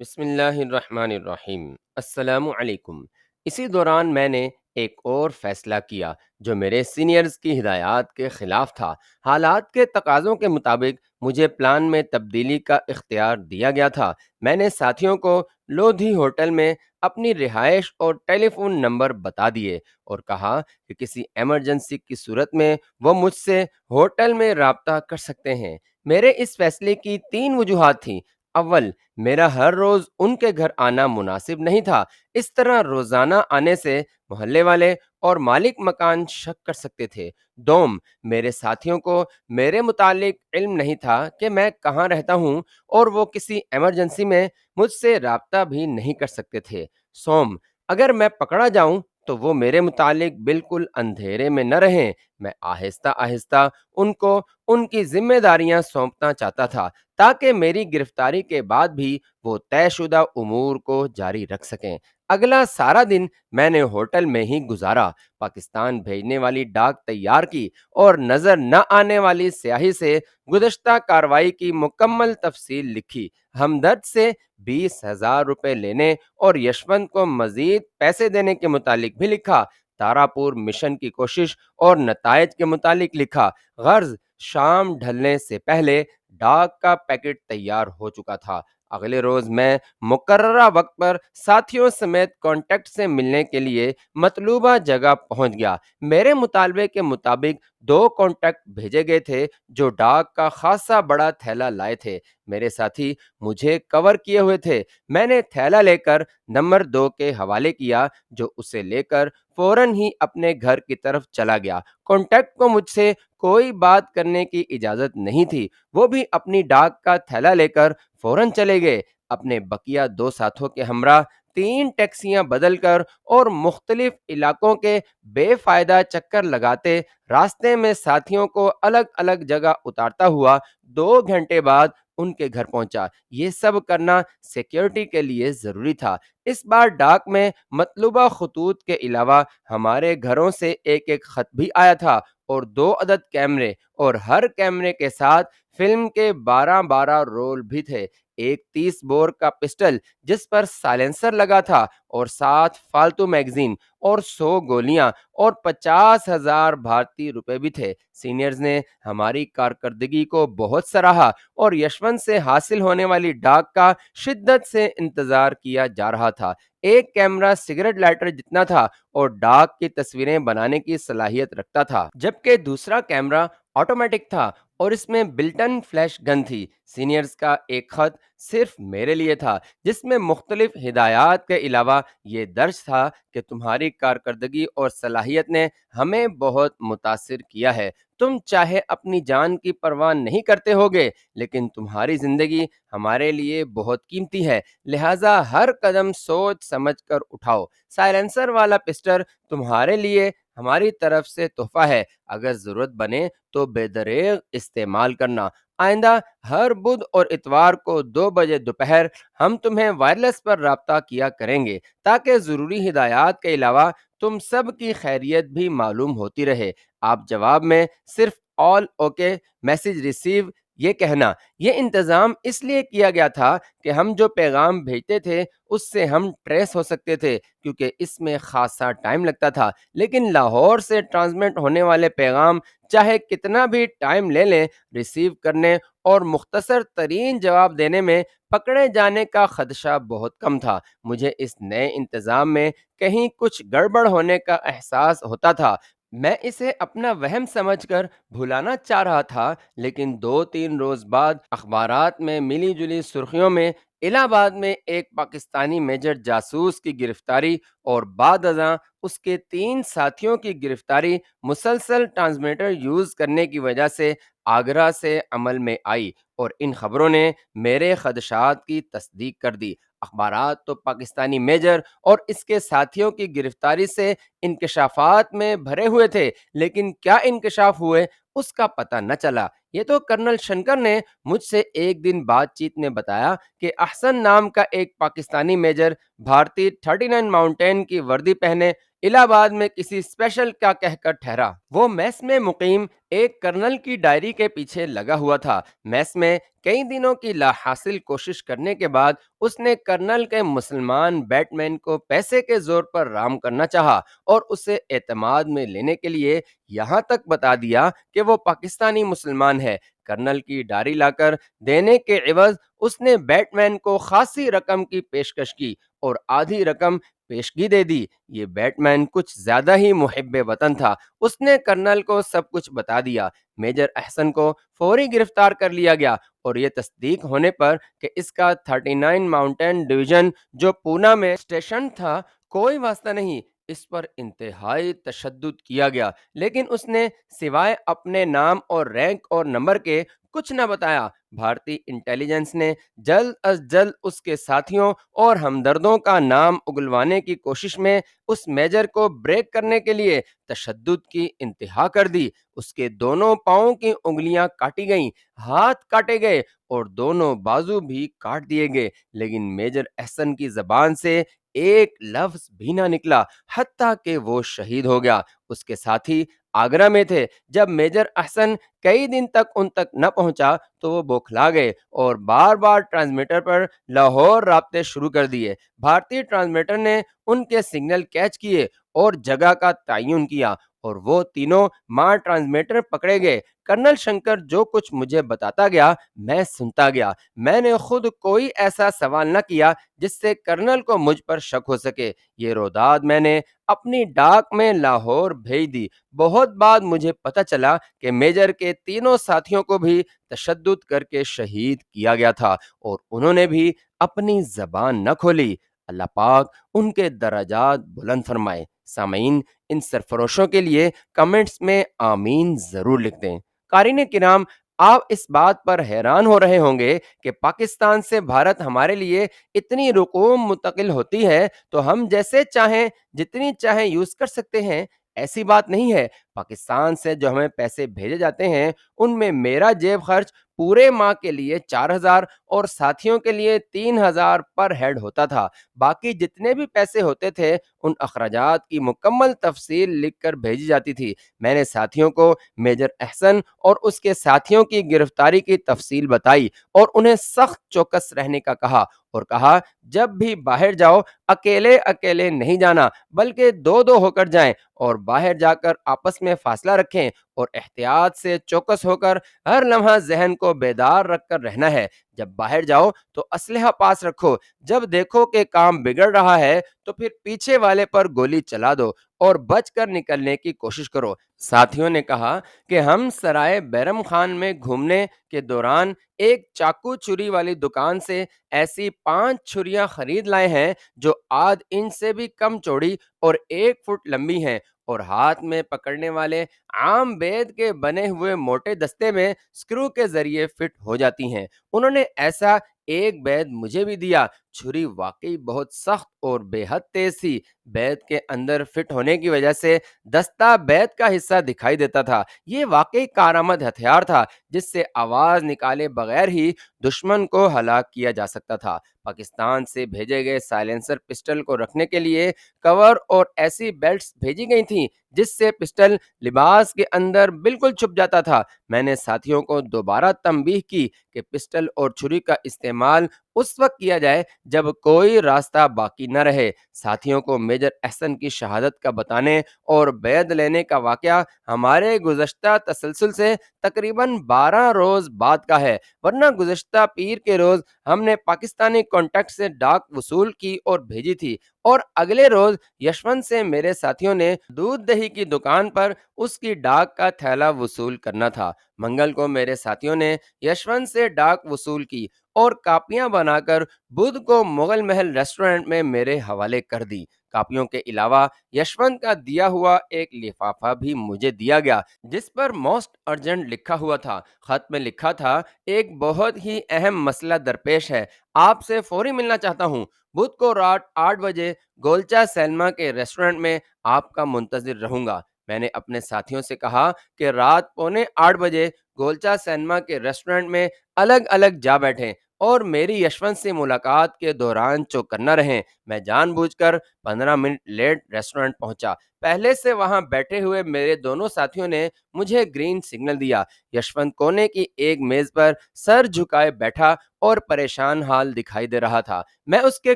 بسم اللہ الرحمن الرحیم۔ السلام علیکم۔ اسی دوران میں نے ایک اور فیصلہ کیا جو میرے سینئرز کی ہدایات کے خلاف تھا۔ حالات کے تقاضوں کے مطابق مجھے پلان میں تبدیلی کا اختیار دیا گیا تھا۔ میں نے ساتھیوں کو لودھی ہوٹل میں اپنی رہائش اور ٹیلی فون نمبر بتا دیے اور کہا کہ کسی ایمرجنسی کی صورت میں وہ مجھ سے ہوٹل میں رابطہ کر سکتے ہیں۔ میرے اس فیصلے کی 3 وجوہات تھیں۔ اول، میرا ہر روز ان کے گھر آنا مناسب نہیں تھا۔ اس طرح روزانہ آنے سے محلے والے اور مالک مکان شک کر سکتے تھے۔ دوم، میرے ساتھیوں کو میرے متعلق علم نہیں تھا کہ میں کہاں رہتا ہوں اور وہ کسی ایمرجنسی میں مجھ سے رابطہ بھی نہیں کر سکتے تھے۔ سوم، اگر میں پکڑا جاؤں تو وہ میرے متعلق بالکل اندھیرے میں نہ رہیں۔ میں آہستہ آہستہ ان کو ان کی ذمہ داریاں سونپنا چاہتا تھا تاکہ میری گرفتاری کے بعد بھی وہ طے شدہ امور کو جاری رکھ سکیں۔ اگلا سارا دن میں نے ہوٹل میں ہی گزارا، پاکستان بھیجنے والی ڈاک تیار کی اور نظر نہ آنے والی سیاہی سے گزشتہ کارروائی کی مکمل تفصیل لکھی۔ ہمدرد سے 20,000 روپے لینے اور یشونت کو مزید پیسے دینے کے متعلق بھی لکھا۔ تاراپور مشن کی کوشش اور نتائج کے متعلق لکھا۔ غرض، شام ڈھلنے سے پہلے ڈاک کا پیکٹ تیار ہو چکا تھا۔ اگلے روز میں مقررہ وقت پر ساتھیوں سمیت کانٹیکٹ سے ملنے کے لیے مطلوبہ جگہ پہنچ گیا۔ میرے مطالبے کے مطابق 2 کانٹیکٹ بھیجے گئے تھے جو ڈاک کا خاصا بڑا تھیلا لائے تھے۔ میرے ساتھی مجھے کور کیے ہوئے تھے۔ میں نے تھیلا لے کر نمبر 2 کے حوالے کیا جو اسے لے کر فوراً ہی اپنے گھر کی طرف چلا گیا۔ کانٹیکٹ کو مجھ سے کوئی بات کرنے کی اجازت نہیں تھی۔ وہ بھی اپنی ڈاک کا تھیلا لے کر فوراً چلے گئے۔ اپنے بقیہ 2 ساتھوں کے ہمراہ 3 ٹیکسیاں بدل کر اور مختلف علاقوں کے بے فائدہ چکر لگاتے راستے میں ساتھیوں کو الگ الگ جگہ اتارتا ہوا 2 گھنٹے بعد ان کے گھر پہنچا۔ یہ سب کرنا سیکیورٹی کے لیے ضروری تھا۔ اس بار ڈاک میں مطلوبہ خطوط کے علاوہ ہمارے گھروں سے ایک ایک خط بھی آیا تھا اور 2 عدد کیمرے اور ہر کیمرے کے ساتھ فلم کے 12 رول بھی تھے۔ ایک 30 بور کا پسٹل جس پر سائلنسر لگا تھا اور 7 فالتو میگزین اور 100 گولیاں اور 50,000 بھارتی روپے بھی تھے۔ سینئرز نے ہماری کارکردگی کو بہت سراہا اور یشونت سے حاصل ہونے والی ڈاک کا شدت سے انتظار کیا جا رہا تھا۔ ایک کیمرہ سگریٹ لائٹر جتنا تھا اور ڈاک کی تصویریں بنانے کی صلاحیت رکھتا تھا، جبکہ دوسرا کیمرہ آٹومیٹک تھا اور اس میں بلٹن فلیش گن تھی۔ سینئرز کا ایک خط صرف میرے لیے تھا جس میں مختلف ہدایات کے علاوہ یہ درج تھا کہ تمہاری کارکردگی اور صلاحیت نے ہمیں بہت متاثر کیا ہے۔ تم چاہے اپنی جان کی پرواہ نہیں کرتے ہوگے لیکن تمہاری زندگی ہمارے لیے بہت قیمتی ہے، لہٰذا ہر قدم سوچ سمجھ کر اٹھاؤ۔ سائلنسر والا پسٹل تمہارے لیے ہماری طرف سے تحفہ ہے، اگر ضرورت بنے تو بے دریغ استعمال کرنا۔ آئندہ ہر بدھ اور اتوار کو 2 بجے دوپہر ہم تمہیں وائرلیس پر رابطہ کیا کریں گے تاکہ ضروری ہدایات کے علاوہ تم سب کی خیریت بھی معلوم ہوتی رہے۔ آپ جواب میں صرف آل اوکے میسج ریسیو یہ کہنا۔ یہ انتظام اس لیے کیا گیا تھا کہ ہم جو پیغام بھیجتے تھے اس سے ہم ٹریس ہو سکتے تھے کیونکہ اس میں خاصا ٹائم لگتا تھا، لیکن لاہور سے ٹرانسمٹ ہونے والے پیغام چاہے کتنا بھی ٹائم لے لیں، ریسیو کرنے اور مختصر ترین جواب دینے میں پکڑے جانے کا خدشہ بہت کم تھا۔ مجھے اس نئے انتظام میں کہیں کچھ گڑبڑ ہونے کا احساس ہوتا تھا۔ میں اسے اپنا وہم سمجھ کر بھلانا چاہ رہا تھا، لیکن 2-3 روز بعد اخبارات میں ملی جلی سرخیوں میں الہ آباد میں ایک پاکستانی میجر جاسوس کی گرفتاری اور بعد ازاں اس کے 3 ساتھیوں کی گرفتاری مسلسل ٹرانسمیٹر یوز کرنے کی وجہ سے آگرہ سے عمل میں آئی اور ان خبروں نے میرے خدشات کی تصدیق کر دی۔ اخبارات تو پاکستانی میجر اور اس کے ساتھیوں کی گرفتاری سے انکشافات میں بھرے ہوئے تھے، لیکن کیا انکشاف ہوئے اس کا پتہ نہ چلا۔ یہ تو کرنل شنکر نے مجھ سے ایک دن بات چیت میں بتایا کہ احسن نام کا ایک پاکستانی میجر بھارتی 39 ماؤنٹین کی وردی پہنے الہ آباد میں کسی اسپیشل کا کہہ کر ٹھہرا۔ وہ میس میں مقیم ایک کرنل کی ڈائری کے پیچھے لگا ہوا تھا۔ میس میں کئی دنوں کی لا حاصل کوشش کرنے کے بعد اس نے کرنل کے مسلمان بیٹ مین کو پیسے کے زور پر رام کرنا چاہا اور اسے اعتماد میں لینے کے لیے یہاں تک بتا دیا کہ وہ پاکستانی مسلمان ہے۔ کرنل کی ڈائری لا کر دینے کے عوض اس نے بیٹ مین کو خاصی رقم کی پیشکش کی اور آدھی رقم پیشگی دے دی۔ یہ بیٹ مین کچھ زیادہ ہی محب وطن تھا۔ اس نے کرنل کو سب کچھ بتا دیا۔ میجر احسن کو فوری گرفتار کر لیا گیا اور یہ تصدیق ہونے پر کہ اس کا 39 ماؤنٹین ڈویژن جو پونا میں اسٹیشن تھا کوئی واسطہ نہیں، اس پر انتہائی تشدد کیا گیا، لیکن اس نے سوائے اپنے نام اور رینک اور نمبر کے کچھ نہ بتایا۔ بھارتی انٹیلیجنس نے جلد از جلد اس کے ساتھیوں اور ہمدردوں کا نام اگلوانے کی کوشش میں اس میجر کو بریک کرنے کے لیے تشدد کی انتہا کر دی۔ اس کے دونوں پاؤں کی انگلیاں کاٹی گئیں، ہاتھ کاٹے گئے اور دونوں بازو بھی کاٹ دیے گئے، لیکن میجر احسن کی زبان سے ایک لفظ بھی نہ نکلا، حتیٰ کہ وہ شہید ہو گیا۔ اس کے ساتھی آگرہ میں تھے۔ جب میجر احسن کئی دن تک ان تک نہ پہنچا تو وہ بوکھلا گئے اور بار بار ٹرانسمیٹر پر لاہور رابطے شروع کر دیے۔ بھارتی ٹرانسمیٹر نے ان کے سگنل کیچ کیے اور جگہ کا تعین کیا اور وہ تینوں ماں ٹرانسمیٹر پکڑے گئے۔ کرنل شنکر جو کچھ مجھے بتاتا گیا میں سنتا گیا۔ میں نے خود کوئی ایسا سوال نہ کیا جس سے کرنل کو مجھ پر شک ہو سکے۔ یہ روداد میں نے اپنی ڈاک میں لاہور بھیج دی۔ بہت بعد مجھے پتہ چلا کہ میجر کے تینوں ساتھیوں کو بھی تشدد کر کے شہید کیا گیا تھا اور انہوں نے بھی اپنی زبان نہ کھولی۔ اللہ پاک ان کے درجات بلند فرمائے۔ سامعین، ان سرفروشوں کے لیے کمنٹس میں آمین ضرور لکھ دیں۔ قارئین کرام، آپ اس بات پر حیران ہو رہے ہوں گے کہ پاکستان سے بھارت ہمارے لیے اتنی رقوم منتقل ہوتی ہے تو ہم جیسے چاہیں جتنی چاہیں یوز کر سکتے ہیں۔ ایسی بات نہیں ہے۔ پاکستان سے جو ہمیں پیسے بھیجے جاتے ہیں ان میں میرا جیب خرچ پورے ماہ کے لیے 4,000 اور ساتھیوں کے لیے 3,000 پر ہیڈ ہوتا تھا۔ باقی جتنے بھی پیسے ہوتے تھے ان اخراجات کی مکمل تفصیل لکھ کر بھیجی جاتی تھی۔ میں نے ساتھیوں کو میجر احسن اور اس کے ساتھیوں کی گرفتاری کی تفصیل بتائی اور انہیں سخت چوکس رہنے کا کہا اور کہا جب بھی باہر جاؤ اکیلے اکیلے نہیں جانا بلکہ دو دو ہو کر جائیں اور باہر جا کر آپس میں فاصلہ رکھیں اور احتیاط سے چوکس ہو کر ہر لمحہ ذہن کو بیدار رکھ کر رہنا ہے۔ جب باہر جاؤ تو اسلحہ پاس رکھو۔ جب دیکھو کہ کام بگڑ رہا ہے تو پھر پیچھے والے پر گولی چلا دو اور بچ کر نکلنے کی کوشش کرو۔ ساتھیوں نے کہا کہ ہم سرائے بیرم خان میں گھومنے کے دوران ایک چاقو چری والی دکان سے ایسی 5 چھریاں خرید لائے ہیں جو آدھ انچ سے بھی کم چوڑی اور 1 فٹ لمبی ہیں اور ہاتھ میں پکڑنے والے عام بید کے بنے ہوئے موٹے دستے میں سکرو کے ذریعے فٹ ہو جاتی ہیں۔ انہوں نے ایسا ایک بید مجھے بھی دیا۔ چھری واقعی بہت سخت اور بے حد تیز تھی۔ بید کے اندر فٹ ہونے کی وجہ سے دستہ بید کا حصہ دکھائی دیتا تھا۔ یہ واقعی کارآمد ہتھیار تھا جس سے آواز نکالے بغیر ہی دشمن کو ہلاک کیا جا سکتا تھا۔ پاکستان سے بھیجے گئے سائلنسر پسٹل کو رکھنے کے لیے کور اور ایسی بیلٹس بھیجی گئی تھیں جس سے پسٹل لباس کے اندر بالکل چھپ جاتا تھا۔ میں نے ساتھیوں کو دوبارہ تنبیہ کی کہ پسٹل اور چھری کا استعمال اس وقت کیا جائے جب کوئی راستہ باقی نہ رہے۔ ساتھیوں کو میجر احسن کی شہادت کا بتانے اور بیعت لینے کا واقعہ ہمارے گزشتہ تسلسل سے تقریباً 12 روز بعد کا ہے، ورنہ گزشتہ پیر کے روز ہم نے پاکستانی کانٹیکٹ سے ڈاک وصول کی اور بھیجی تھی اور اگلے روز یشونت سے میرے ساتھیوں نے دودھ دہی کی دکان پر اس کی ڈاک کا تھیلا وصول کرنا تھا۔ منگل کو میرے ساتھیوں نے یشونت سے ڈاک وصول کی اور کاپیاں بنا کر بدھ کو مغل محل ریسٹورنٹ میں میرے حوالے کر دی۔ کاپیوں کے علاوہ یشونت کا دیا ہوا ایک لفافہ بھی مجھے دیا گیا جس پر موسٹ ارجنٹ لکھا ہوا تھا۔ خط میں لکھا تھا ایک بہت ہی اہم مسئلہ درپیش ہے، آپ سے فوری ملنا چاہتا ہوں۔ بدھ کو رات 8 بجے گولچا سینما کے ریسٹورنٹ میں آپ کا منتظر رہوں گا۔ میں نے اپنے ساتھیوں سے کہا کہ رات 7:45 بجے گولچا سینما کے ریسٹورنٹ میں الگ الگ جا بیٹھیں۔ اور میری یشونت سے ملاقات کے دوران چوکنا رہیں۔ میں جان بوجھ کر 15 منٹ لیٹ ریسٹورنٹ پہنچا۔ پہلے سے وہاں بیٹھے ہوئے میرے دونوں ساتھیوں نے مجھے گرین سگنل دیا۔ یشونت کونے کی ایک میز پر سر جھکائے بیٹھا اور پریشان حال دکھائی دے رہا تھا۔ میں اس کے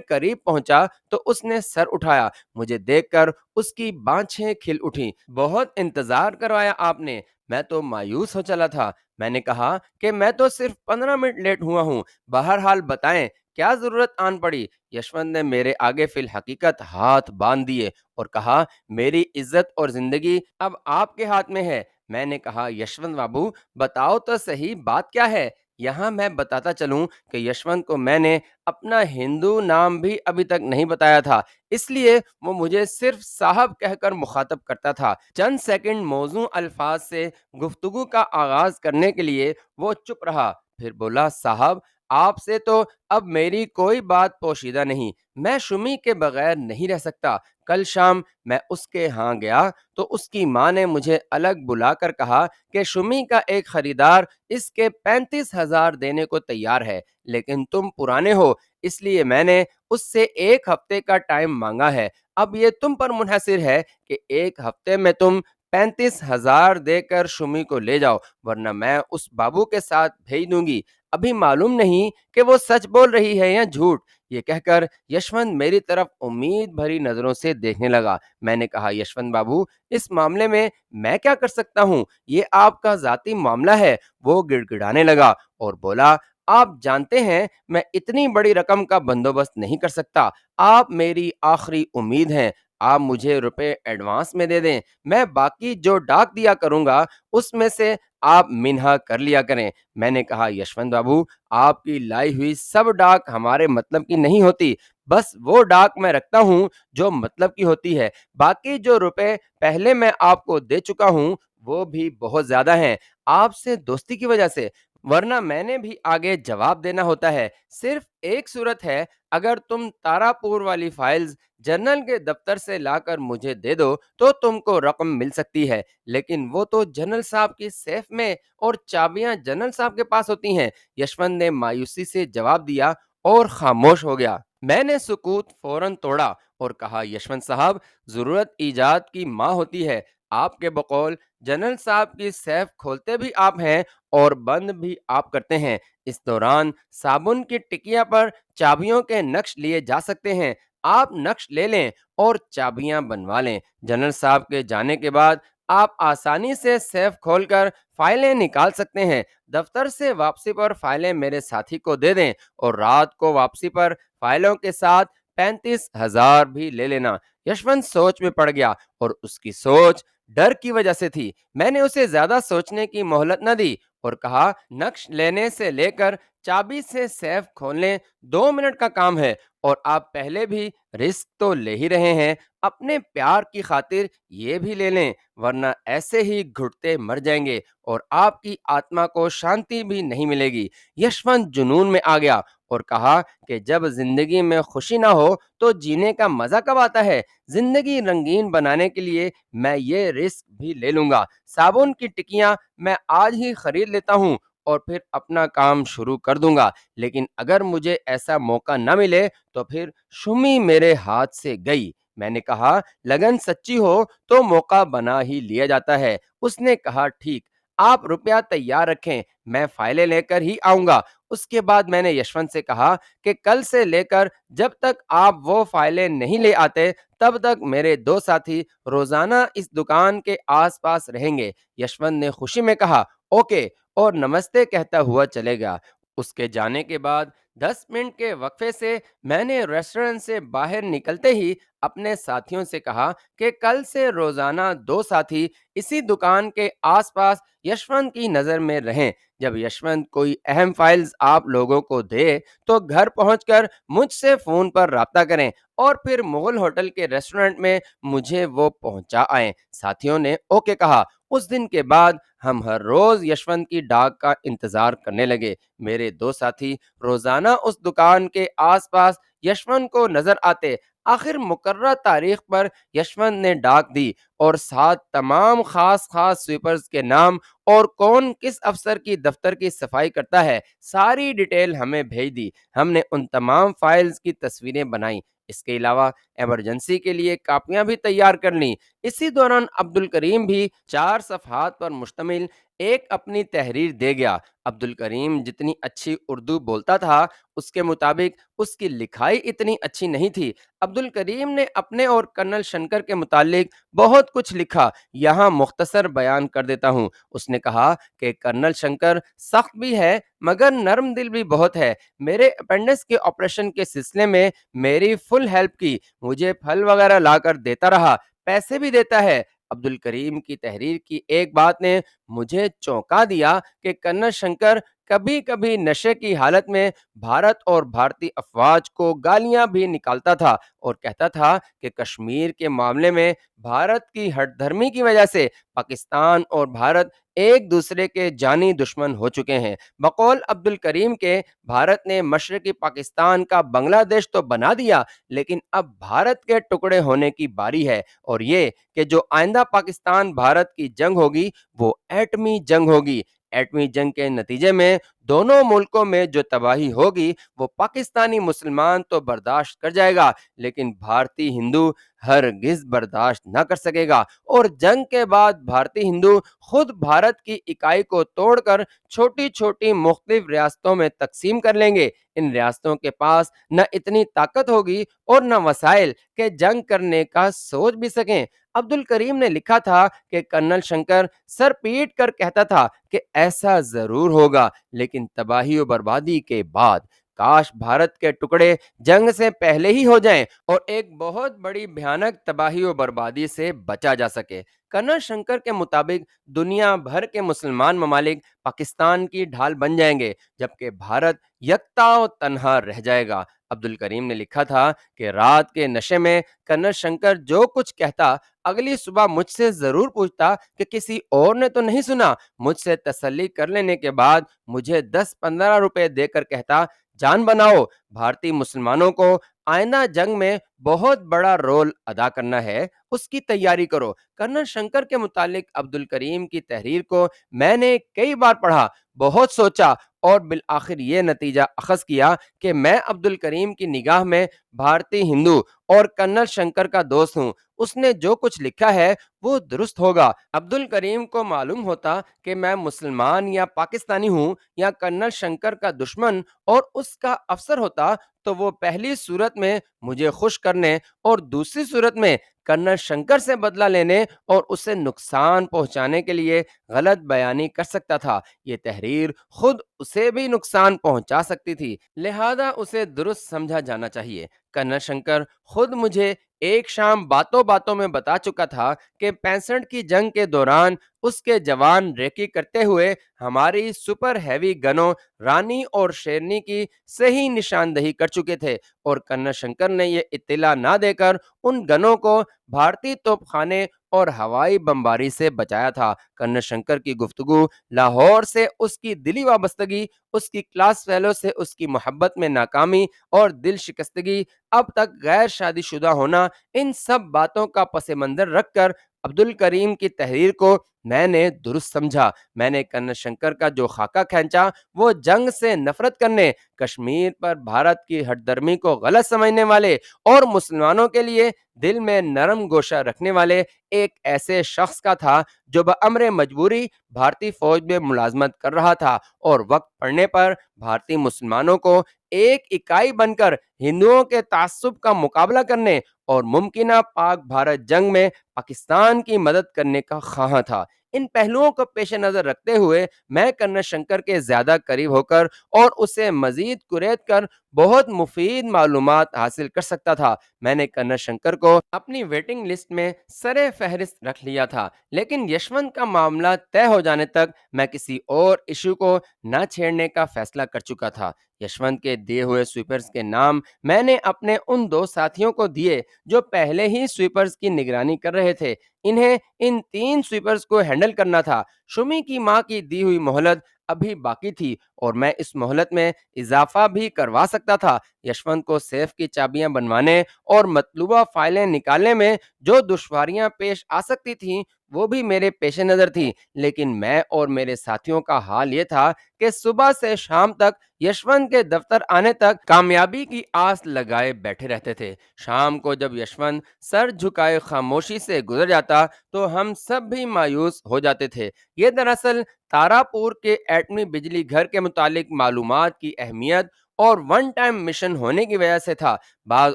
قریب پہنچا تو اس نے سر اٹھایا۔ مجھے دیکھ کر اس کی بانچھیں کھل اٹھیں۔ بہت انتظار کروایا آپ نے، میں تو مایوس ہو چلا تھا۔ میں نے کہا کہ میں تو صرف 15 منٹ لیٹ ہوا ہوں، بہرحال بتائیں کیا ضرورت آن پڑی؟ یشونت نے میرے آگے فی الحقیقت ہاتھ باندھ دیے اور کہا میری عزت اور زندگی اب آپ کے ہاتھ میں ہے۔ میں نے کہا یشونت بابو بتاؤ تو صحیح بات کیا ہے؟ یہاں میں بتاتا چلوں کہ یشونت کو میں نے اپنا ہندو نام بھی ابھی تک نہیں بتایا تھا، اس لیے وہ مجھے صرف صاحب کہہ کر مخاطب کرتا تھا۔ چند سیکنڈ موزوں الفاظ سے گفتگو کا آغاز کرنے کے لیے وہ چپ رہا، پھر بولا صاحب آپ سے تو اب میری کوئی بات پوشیدہ نہیں، میں شمی کے بغیر نہیں رہ سکتا۔ کل شام میں اس کے ہاں گیا تو اس کی ماں نے مجھے الگ بلا کر کہا کہ شمی کا ایک خریدار اس کے 35,000 دینے کو تیار ہے، لیکن تم پرانے ہو اس لیے میں نے اس سے 1 ہفتے کا ٹائم مانگا ہے۔ اب یہ تم پر منحصر ہے کہ 1 ہفتے میں تم 35,000 دے کر شمی کو لے جاؤ، ورنہ میں اس بابو کے ساتھ بھیج دوں گی۔ ابھی معلوم نہیں کہ وہ سچ بول رہی ہے یا جھوٹ۔ یہ کہہ کر یشونت میری طرف امید بھری نظروں سے دیکھنے لگا۔ میں نے کہا یشونت بابو اس معاملے میں کیا کر سکتا ہوں؟ یہ آپ کا ذاتی معاملہ ہے۔ وہ گڑ گڑانے لگا اور بولا آپ جانتے ہیں میں اتنی بڑی رقم کا بندوبست نہیں کر سکتا، آپ میری آخری امید ہیں، آپ مجھے روپے ایڈوانس میں دے دیں، میں باقی جو ڈاک دیا کروں گا اس میں سے آپ منہا کر لیا کریں۔ میں نے کہا یشونت بابو آپ کی لائی ہوئی سب ڈاک ہمارے مطلب کی نہیں ہوتی، بس وہ ڈاک میں رکھتا ہوں جو مطلب کی ہوتی ہے، باقی جو روپے پہلے میں آپ کو دے چکا ہوں وہ بھی بہت زیادہ ہیں، آپ سے دوستی کی وجہ سے، ورنہ میں نے بھی آگے جواب دینا ہوتا ہے۔ صرف ایک صورت ہے، اگر تم تارا پور والی فائلز جنرل کے دفتر سے لا کر مجھے دے دو تو تم کو رقم مل سکتی ہے، لیکن وہ تو جنرل صاحب کی سیف میں اور چابیاں جنرل صاحب کے پاس ہوتی ہیں۔ یشونت نے مایوسی سے جواب دیا اور خاموش ہو گیا۔ میں نے سکوت فوراً توڑا اور کہا یشونت صاحب ضرورت ایجاد کی ماں ہوتی ہے، آپ کے بقول جنرل صاحب کی سیف کھولتے بھی آپ ہیں اور بند بھی آپ کرتے ہیں۔ اس دوران صابن کی ٹکیا پر چابیوں کے نقش لیے جا سکتے ہیں، آپ نقش لے لیں اور چابیاں بنوا لیں۔ جنرل صاحب کے جانے کے بعد آپ آسانی سے سیف کھول کر فائلیں نکال سکتے ہیں۔ دفتر سے واپسی پر فائلیں میرے ساتھی کو دے دیں اور رات کو واپسی پر فائلوں کے ساتھ 35,000 بھی لے لینا۔ یشونت سوچ میں پڑ گیا اور اس کی سوچ ڈر کی وجہ سے تھی۔ میں نے اسے زیادہ سوچنے کی مہلت نہ دی اور کہا نقش لینے سے لے کر چابی سے سیف کھولنے 2 منٹ کا کام ہے، اور آپ پہلے بھی رسک تو لے ہی رہے ہیں، اپنے پیار کی خاطر یہ بھی لے لیں، ورنہ ایسے ہی گھٹتے مر جائیں گے اور آپ کی آتما کو شانتی بھی نہیں ملے گی۔ یشونت جنون میں آ گیا اور کہا کہ جب زندگی میں خوشی نہ ہو تو جینے کا مزہ کب آتا ہے؟ زندگی رنگین بنانے کے لیے میں یہ رسک بھی لے لوں گا۔ صابن کی ٹکیاں میں آج ہی خرید لیتا ہوں اور پھر اپنا کام شروع کر دوں گا، لیکن اگر مجھے ایسا موقع نہ ملے تو پھر شمی میرے ہاتھ سے گئی۔ میں نے کہا لگن سچی ہو تو موقع بنا ہی لیا جاتا ہے۔ اس نے کہا ٹھیک، آپ روپیہ تیار رکھیں، میں فائلیں لے کر ہی آؤں گا۔ اس کے بعد میں نے یشونت سے کہا کہ کل سے لے کر جب تک آپ وہ فائلیں نہیں لے آتے تب تک میرے 2 ساتھی روزانہ اس دکان کے آس پاس رہیں گے۔ یشونت نے خوشی میں کہا اوکے اور نمستے کہتا ہوا چلے گیا۔ اس کے جانے کے بعد 10 منٹ کے وقفے سے میں نے ریسٹورنٹ سے باہر نکلتے ہی اپنے ساتھیوں سے کہا کہ کل سے روزانہ 2 ساتھی اسی دکان کے آس پاس یشونت کی نظر میں رہیں۔ جب یشونت کوئی اہم فائلز آپ لوگوں کو دے تو گھر پہنچ کر مجھ سے فون پر رابطہ کریں اور پھر مغل ہوٹل کے ریسٹورنٹ میں مجھے وہ پہنچا آئیں۔ ساتھیوں نے اوکے کہا۔ اس دن کے بعد ہم ہر روز یشونت کی ڈاک کا انتظار کرنے لگے۔ میرے 2 ساتھی روزانہ اس دکان کے آس پاس یشونت کو نظر آتے۔ آخر مقررہ تاریخ پر یشونت نے ڈاک دی اور ساتھ تمام خاص سویپرز کے نام اور کون کس افسر کی دفتر کی صفائی کرتا ہے، ساری ڈیٹیل ہمیں بھیج دی۔ ہم نے ان تمام فائلز کی تصویریں بنائیں۔ اس کے علاوہ ایمرجنسی کے لیے کاپیاں بھی تیار کر لیں۔ اسی دوران عبد الکریم بھی 4 صفحات پر مشتمل ایک اپنی تحریر دے گیا۔ عبد الکریم جتنی اچھی اردو بولتا تھا، اس کے مطابق اس کی لکھائی اتنی اچھی نہیں تھی۔ عبد الکریم نے اپنے اور کرنل شنکر کے متعلق بہت کچھ لکھا، یہاں مختصر بیان کر دیتا ہوں۔ اس نے کہا کہ کرنل شنکر سخت بھی ہے مگر نرم دل بھی بہت ہے۔ میرے اپینڈکس کے آپریشن کے سلسلے میں میری فل ہیلپ کی، مجھے پھل وغیرہ لا کر دیتا رہا، پیسے بھی دیتا ہے۔ عبد الکریم کی تحریر کی ایک بات نے مجھے چونکا دیا کہ کرنل شنکر کبھی کبھی نشے کی حالت میں بھارت اور بھارتی افواج کو گالیاں بھی نکالتا تھا اور کہتا تھا کہ کشمیر کے معاملے میں بھارت کی ہٹ دھرمی کی وجہ سے پاکستان اور بھارت ایک دوسرے کے جانی دشمن ہو چکے ہیں۔ بقول عبد الکریم کے بھارت نے مشرقی پاکستان کا بنگلہ دیش تو بنا دیا، لیکن اب بھارت کے ٹکڑے ہونے کی باری ہے، اور یہ کہ جو آئندہ پاکستان بھارت کی جنگ ہوگی وہ ایٹمی جنگ ہوگی۔ ایٹمی جنگ کے نتیجے میں دونوں ملکوں میں جو تباہی ہوگی وہ پاکستانی مسلمان تو برداشت کر جائے گا، لیکن بھارتی ہندو ہرگز برداشت نہ کر سکے گا، اور جنگ کے بعد بھارتی ہندو خود بھارت کی اکائی کو توڑ کر چھوٹی چھوٹی مختلف ریاستوں میں تقسیم کر لیں گے۔ ان ریاستوں کے پاس نہ اتنی طاقت ہوگی اور نہ وسائل کہ جنگ کرنے کا سوچ بھی سکیں۔ عبد الکریم نے لکھا تھا کہ کرنل شنکر سر پیٹ کر کہتا تھا کہ ایسا ضرور ہوگا، لیکن تباہی و بربادی کے بعد کاش بھارت کے ٹکڑے جنگ سے پہلے ہی ہو جائیں اور ایک بہت بڑی بھیانک تباہی و بربادی سے بچا جا سکے۔ کرنل شنکر کے مطابق دنیا بھر کے مسلمان ممالک پاکستان کی ڈھال بن جائیں گے، جبکہ بھارت یکتا و تنہا رہ جائے گا۔ عبد الکریم نے لکھا تھا کہ رات کے نشے میں کرنل شنکر جو کچھ کہتا، اگلی صبح مجھ سے ضرور پوچھتا کہ کسی اور نے تو نہیں سنا۔ مجھ سے تسلی کر لینے کے بعد مجھے 10-15 روپے دے کر کہتا، جان بناؤ، بھارتی مسلمانوں کو آئندہ جنگ میں بہت بڑا رول ادا کرنا ہے، اس کی تیاری کرو۔ کرنل شنکر کے متعلق عبد الکریم کی تحریر کو میں نے کئی بار پڑھا، بہت سوچا اور بالآخر یہ نتیجہ اخذ کیا کہ میں عبد الکریم کی نگاہ میں بھارتی ہندو اور کرنل شنکر کا دوست ہوں۔ اس نے جو کچھ لکھا ہے وہ درست ہوگا۔ عبد الکریم کو معلوم ہوتا کہ میں مسلمان یا پاکستانی ہوں یا کرنل شنکر کا دشمن اور اس کا افسر ہوتا، تو وہ پہلی صورت میں مجھے خوش کرنے اور دوسری صورت میں کرنل شنکر سے بدلہ لینے اور اسے نقصان پہنچانے کے لیے غلط بیانی کر سکتا تھا۔ یہ تحریر خود اسے بھی نقصان پہنچا سکتی تھی، لہذا اسے درست سمجھا جانا چاہیے۔ کرنل شنکر خود مجھے ایک شام باتوں باتوں میں بتا چکا تھا کہ 65 کی جنگ کے دوران اس کے جوان ریکی کرتے ہوئے ہماری سپر ہیوی گنوں رانی اور شیرنی کی صحیح نشاندہی کر چکے تھے، اور کرنل شنکر نے یہ اطلاع نہ دے کر ان گنوں کو بھارتی توپ خانے اور ہوائی بمباری سے بچایا تھا۔ کرنل شنکر کی گفتگو لاہور سے اس کی دلی وابستگی، اس کی کلاس فیلو سے اس کی محبت میں ناکامی اور دل شکستگی، اب تک غیر شادی شدہ ہونا، ان سب باتوں کا پس منظر رکھ کر عبد الکریم کی تحریر کو میں نے درست سمجھا۔ میں نے کرنل شنکر کا جو خاکہ کھینچا وہ جنگ سے نفرت کرنے، کشمیر پر بھارت کی ہٹ درمی کو غلط سمجھنے والے اور مسلمانوں کے لیے دل میں نرم گوشہ رکھنے والے ایک ایسے شخص کا تھا جو بامر مجبوری بھارتی فوج میں ملازمت کر رہا تھا اور وقت پڑنے پر بھارتی مسلمانوں کو ایک اکائی بن کر ہندوؤں کے تعصب کا مقابلہ کرنے اور ممکنہ پاک بھارت جنگ میں پاکستان کی مدد کرنے کا خواہاں تھا۔ ان پہلوؤں کو پیش نظر رکھتے ہوئے میں کرنل شنکر کے زیادہ قریب ہو کر اور اسے مزید کریت کر بہت مفید معلومات حاصل کر سکتا تھا۔ میں نے کرنل شنکر کو اپنی ویٹنگ لسٹ میں سر فہرست رکھ لیا تھا، لیکن یشونت کا معاملہ طے ہو جانے تک میں کسی اور ایشو کو نہ چھیڑنے کا فیصلہ کر چکا تھا۔ یشونت کے دیے ہوئے سویپرز کے نام میں نے اپنے ان 2 ساتھیوں کو دیے جو پہلے ہی سویپرز کی نگرانی کر رہے تھے۔ انہیں ان 3 سویپرز کو ہینڈل کرنا تھا۔ شمی کی ماں کی دی ہوئی مہلت ابھی باقی تھی اور میں اس مہلت میں اضافہ بھی کروا سکتا تھا۔ یشونت کو سیف کی چابیاں بنوانے اور مطلوبہ فائلیں نکالنے میں جو دشواریاں پیش آ سکتی تھیں وہ بھی میرے پیش نظر تھی، لیکن میں اور میرے ساتھیوں کا حال یہ تھا کہ صبح سے شام تک یشونت کے دفتر آنے تک کامیابی کی آس لگائے بیٹھے رہتے تھے۔ شام کو جب یشونت سر جھکائے خاموشی سے گزر جاتا تو ہم سب بھی مایوس ہو جاتے تھے۔ یہ دراصل تاراپور کے ایٹمی بجلی گھر کے متعلق معلومات کی اہمیت اور ون ٹائم مشن ہونے کی وجہ سے تھا۔ بعض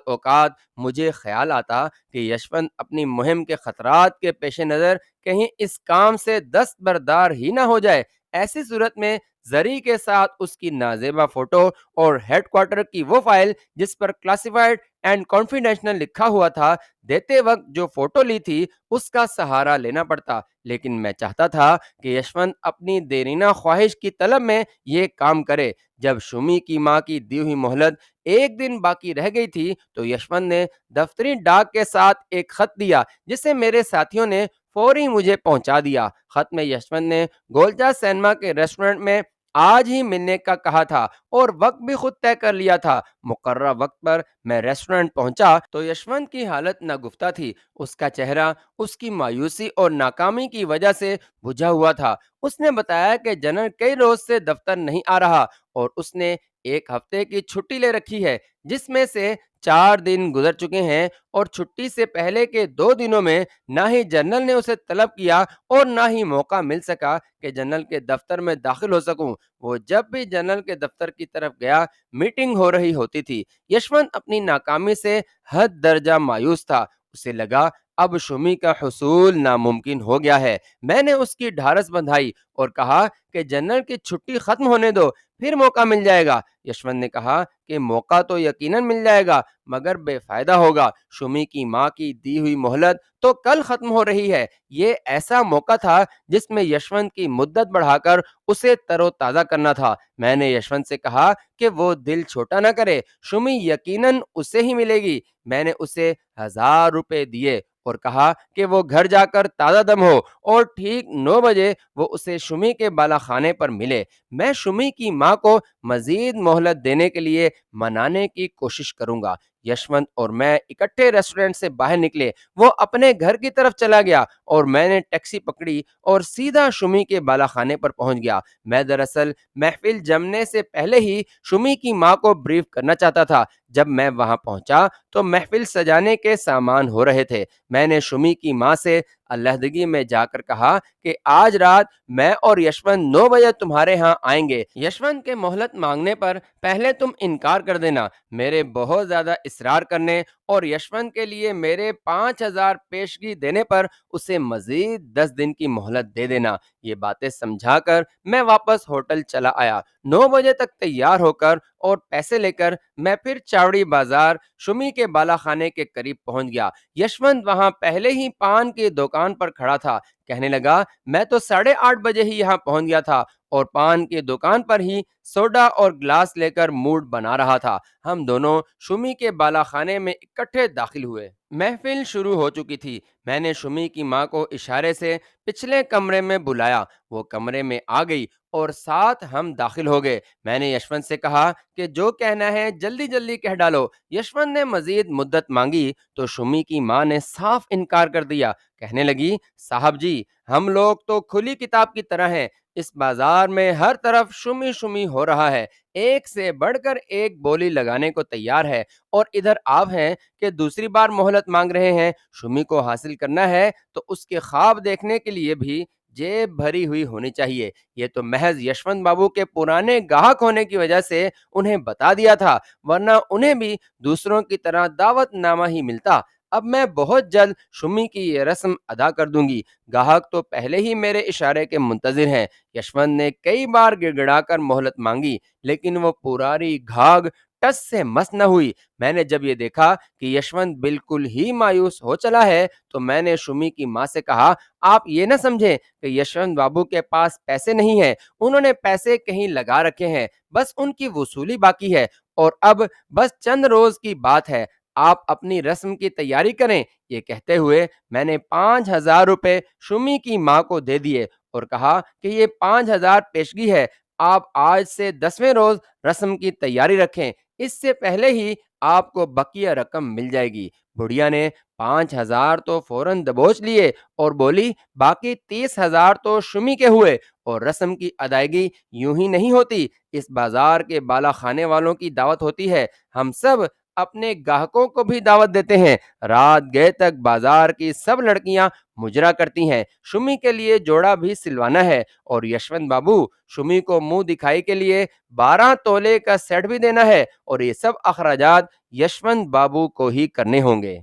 اوقات مجھے خیال آتا کہ یشونت اپنی مہم کے خطرات کے پیش نظر کہیں اس کام سے دستبردار ہی نہ ہو جائے۔ ایسی صورت میں زری کے ساتھ اس کی نازیبا فوٹو اور ہیڈ کوارٹر کی وہ فائل جس پر کلاسیفائڈ اینڈ کانفیڈینشیل لکھا ہوا تھا دیتے وقت جو فوٹو لی تھی اس کا سہارا لینا پڑتا، لیکن میں چاہتا تھا کہ یشونت اپنی دیرینہ خواہش کی طلب میں یہ کام کرے۔ جب شمی کی ماں کی دی ہوئی مہلت ایک دن باقی رہ گئی تھی تو یشونت نے دفتری ڈاک کے ساتھ ایک خط دیا جسے میرے ساتھیوں نے فوری مجھے پہنچا دیا۔ خط میں یشونت نے گولجا سینما کے ریسٹورنٹ میں آج ہی ملنے کا کہا تھا اور وقت بھی خود طے کر لیا تھا۔ مقررہ وقت پر میں ریسٹورنٹ پہنچا تو یشونت کی حالت ناگفتہ تھی۔ اس کا چہرہ اس کی مایوسی اور ناکامی کی وجہ سے بجھا ہوا تھا۔ اس نے بتایا کہ جنرل کئی روز سے دفتر نہیں آ رہا اور اس نے ایک ہفتے کی چھٹی لے رکھی ہے، جس میں سے 4 دن گزر چکے ہیں، اور چھٹی سے پہلے کے 2 دنوں میں نہ ہی جنرل نے اسے طلب کیا اور نہ ہی موقع مل سکا کہ جنرل کے دفتر میں داخل ہو سکوں۔ وہ جب بھی جنرل کے دفتر کی طرف گیا میٹنگ ہو رہی ہوتی تھی۔ یشونت اپنی ناکامی سے حد درجہ مایوس تھا۔ اسے لگا اب شمی کا حصول ناممکن ہو گیا ہے۔ میں نے اس کی ڈھارس بندھائی اور کہا کہ جنرل کی چھٹی ختم ہونے دو، پھر موقع مل جائے گا۔ یشونت نے کہا کہ موقع تو یقیناً مل جائے گا مگر بے فائدہ ہوگا۔ شمی کی ماں کی دی ہوئی مہلت تو کل ختم ہو رہی ہے۔ یہ ایسا موقع تھا جس میں یشونت کی مدت بڑھا کر اسے تر و تازہ کرنا تھا۔ میں نے یشونت سے کہا کہ وہ دل چھوٹا نہ کرے، شمی یقیناً اسے ہی ملے گی۔ میں نے اسے 1000 روپے دیے اور کہا کہ وہ گھر جا کر تازہ دم ہو اور ٹھیک 9 بجے وہ اسے شمی کے بالا خانے پر ملے۔ میں شمی کی ماں کو مزید مہلت دینے کے لیے منانے کی کوشش کروں گا۔ یشونت اور میں اکٹھے ریسٹورنٹ سے باہر نکلے۔ وہ اپنے گھر کی طرف چلا گیا اور میں نے ٹیکسی پکڑی اور سیدھا شمی کے بالا خانے پر پہنچ گیا۔ میں دراصل محفل جمنے سے پہلے ہی شمی کی ماں کو بریف کرنا چاہتا تھا۔ جب میں وہاں پہنچا تو محفل سجانے کے سامان ہو رہے تھے۔ میں نے شمی کی ماں سے علیحدگی میں جا کر کہا کہ آج رات میں اور یشونت 9 بجے تمہارے ہاں آئیں گے۔ یشونت کے مہلت مانگنے پر پہلے تم انکار کر دینا، میرے بہت زیادہ اصرار کرنے اور یشونت کے لیے میرے 5000 پیشگی دینے پر اسے مزید 10 دن کی مہلت دے دینا۔ یہ باتیں سمجھا کر میں واپس ہوٹل چلا آیا۔ 9 بجے تک تیار ہو کر اور پیسے لے کر میں پھر چاوڑی بازار شمی کے بالا خانے کے قریب پہنچ گیا۔ یشونت وہاں پہلے ہی پان کی دکان پر کھڑا تھا۔ کہنے لگا میں تو 8:30 بجے ہی یہاں پہنچ گیا تھا اور پان کی دکان پر ہی سوڈا اور گلاس لے کر موڈ بنا رہا تھا۔ ہم دونوں شمی کے بالا خانے میں اکٹھے داخل ہوئے۔ محفل شروع ہو چکی تھی۔ میں نے شمی کی ماں کو اشارے سے پچھلے کمرے میں بلایا۔ وہ کمرے میں آ گئی اور ساتھ ہم داخل ہو گئے۔ میں نے یشونت سے کہا کہ جو کہنا ہے جلدی جلدی کہہ ڈالو۔ یشونت نے مزید مدت مانگی تو شمی کی ماں نے صاف انکار کر دیا۔ کہنے لگی صاحب جی، ہم لوگ تو کھلی کتاب کی طرح ہیں۔ اس بازار میں ہر طرف شمی شمی ہو رہا ہے، ایک سے بڑھ کر ایک بولی لگانے کو تیار ہے، اور ادھر آپ ہیں کہ دوسری بار مہلت مانگ رہے ہیں۔ شمی کو حاصل کرنا ہے تو اس کے خواب دیکھنے کے لیے بھی جیب بھری ہوئی ہونی چاہیے۔ یہ تو محض یشونت بابو کے پرانے گاہک ہونے کی وجہ سے انہیں بتا دیا تھا، ورنہ انہیں بھی دوسروں کی طرح دعوت نامہ ہی ملتا۔ اب میں بہت جلد شمی کی یہ رسم ادا کر دوں گی۔ گاہک تو پہلے ہی میرے اشارے کے منتظر ہیں۔ یشونت نے کئی بار گڑ گڑا کر مہلت مانگی لیکن وہ پرانی گھاگ ٹس سے مس نہ ہوئی۔ میں نے جب یہ دیکھا کہ یشونت بالکل ہی مایوس ہو چلا ہے تو میں نے شمی کی ماں سے کہا آپ یہ نہ سمجھیں کہ یشونت بابو کے پاس پیسے نہیں ہیں، انہوں نے پیسے کہیں لگا رکھے ہیں، بس ان کی وصولی باقی ہے اور اب بس چند روز کی بات ہے، آپ اپنی رسم کی تیاری کریں۔ یہ کہتے ہوئے میں نے 5000 روپے شمی کی ماں کو دے دیے اور کہا کہ یہ 5000 پیشگی ہے، آپ آج سے 10ویں روز رسم کی تیاری رکھیں، اس سے پہلے ہی آپ کو بقیہ رقم مل جائے گی۔ بڑھیا نے 5,000 تو فوراً دبوچ لیے اور بولی باقی 30,000 تو شمی کے ہوئے، اور رسم کی ادائیگی یوں ہی نہیں ہوتی، اس بازار کے بالا خانے والوں کی دعوت ہوتی ہے، ہم سب اپنے گاہکوں کو بھی دعوت دیتے ہیں۔ رات گئے تک بازار کی سب لڑکیاں مجرا کرتی ہیں، شمی کے لیے جوڑا بھی سلوانا ہے، اور یشونت بابو شمی کو منہ دکھائی کے لیے 12 تولے کا سیٹ بھی دینا ہے، اور یہ سب اخراجات یشونت بابو کو ہی کرنے ہوں گے۔